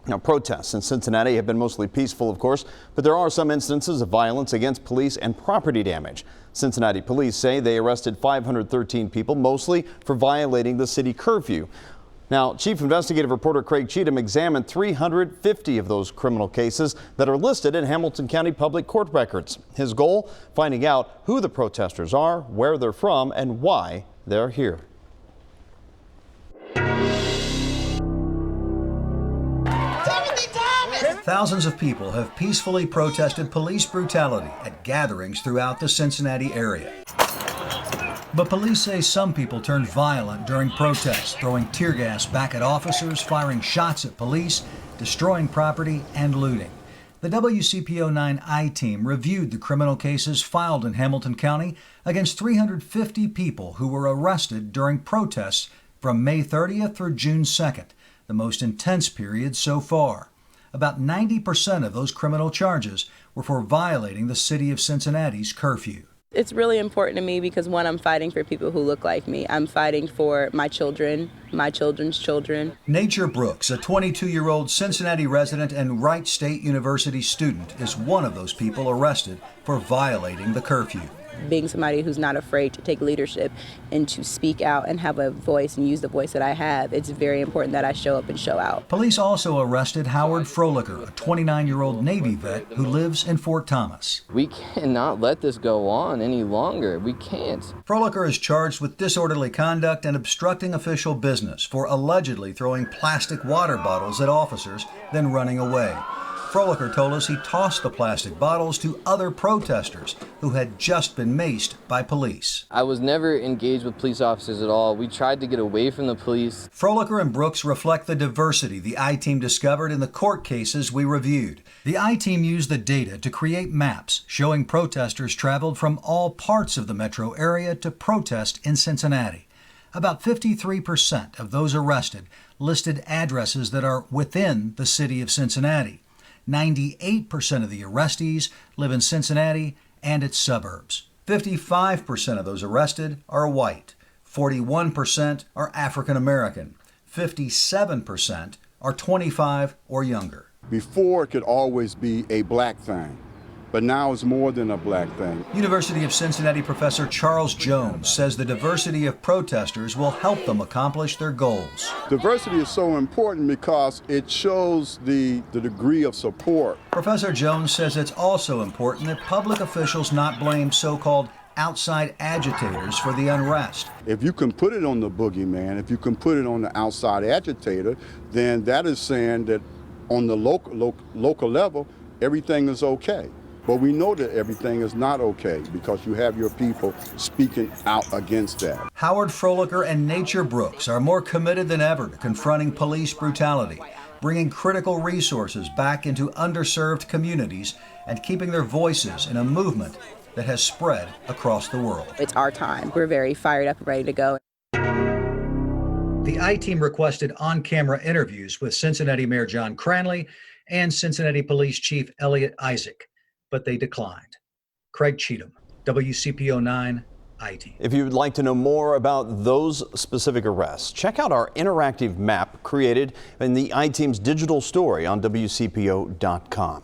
Now, protests in Cincinnati have been mostly peaceful, of course, but there are some instances of violence against police and property damage. Cincinnati police say they arrested 513 people, mostly for violating the city curfew. Now, Chief Investigative Reporter Craig Cheatham examined 350 of those criminal cases that are listed in Hamilton County Public Court records. His goal, finding out who the protesters are, where they're from, and why they're here. Thousands of people have peacefully protested police brutality at gatherings throughout the Cincinnati area. But police say some people turned violent during protests, throwing tear gas back at officers, firing shots at police, destroying property, and looting. The WCPO-9 I-Team reviewed the criminal cases filed in Hamilton County against 350 people who were arrested during protests from May 30th through June 2nd, the most intense period so far. About 90% of those criminal charges were for violating the city of Cincinnati's curfew. It's really important to me because, one, I'm fighting for people who look like me. I'm fighting for my children, my children's children. Nature Brooks, a 22-year-old Cincinnati resident and Wright State University student, is one of those people arrested for violating the curfew. Being somebody who's not afraid to take leadership and to speak out and have a voice and use the voice that I have, it's very important that I show up and show out. Police also arrested Howard Frolicker, a 29-year-old Navy vet who lives in Fort Thomas. We cannot let this go on any longer. We can't. Frolicker is charged with disorderly conduct and obstructing official business for allegedly throwing plastic water bottles at officers, then running away. Frolicker told us he tossed the plastic bottles to other protesters who had just been maced by police. I was never engaged with police officers at all. We tried to get away from the police. Frolicker and Brooks reflect the diversity the I-Team discovered in the court cases we reviewed. The I-Team used the data to create maps showing protesters traveled from all parts of the metro area to protest in Cincinnati. About 53% of those arrested listed addresses that are within the city of Cincinnati. 98% of the arrestees live in Cincinnati and its suburbs. 55% of those arrested are white. 41% are African American. 57% are 25 or younger. Before, it could always be a black thing, but now it's more than a black thing. University of Cincinnati professor Charles Jones says the diversity of protesters will help them accomplish their goals. Diversity is so important because it shows the degree of support. Professor Jones says it's also important that public officials not blame so-called outside agitators for the unrest. If you can put it on the boogeyman, if you can put it on the outside agitator, then that is saying that on the local level, everything is okay. But we know that everything is not okay because you have your people speaking out against that. Howard Frolicker and Nature Brooks are more committed than ever to confronting police brutality, bringing critical resources back into underserved communities, and keeping their voices in a movement that has spread across the world. It's our time. We're very fired up and ready to go. The I-Team requested on-camera interviews with Cincinnati Mayor John Cranley and Cincinnati Police Chief Elliot Isaac, but they declined. Craig Cheatham, WCPO-9, I-Team. If you would like to know more about those specific arrests, check out our interactive map created in the I-Team's digital story on WCPO.com.